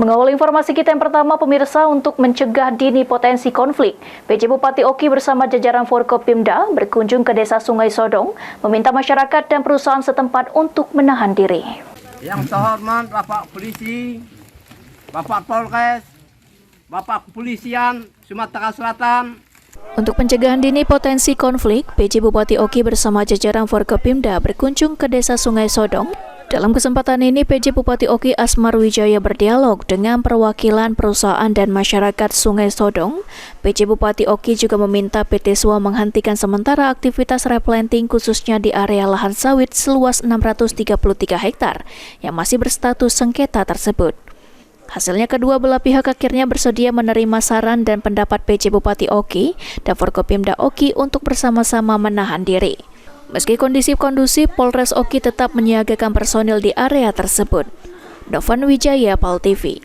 Mengawal informasi kita yang pertama, pemirsa, untuk mencegah dini potensi konflik, PJ Bupati Oki bersama jajaran Forkopimda berkunjung ke Desa Sungai Sodong, meminta masyarakat dan perusahaan setempat untuk menahan diri. Yang terhormat Bapak Polisi, Bapak Polres, Bapak Kepolisian Sumatera Selatan. Untuk pencegahan dini potensi konflik, PJ Bupati Oki bersama jajaran Forkopimda berkunjung ke Desa Sungai Sodong. Dalam kesempatan ini, PJ Bupati Oki Asmar Wijaya berdialog dengan perwakilan perusahaan dan masyarakat Sungai Sodong. PJ Bupati Oki juga meminta PT SWA menghentikan sementara aktivitas replanting khususnya di area lahan sawit seluas 633 hektar yang masih berstatus sengketa tersebut. Hasilnya kedua belah pihak akhirnya bersedia menerima saran dan pendapat PJ Bupati Oki dan Forkopimda Oki untuk bersama-sama menahan diri. Meski kondisi kondusif, Polres Oki tetap menyiagakan personil di area tersebut. Novan Wijaya, PAL TV.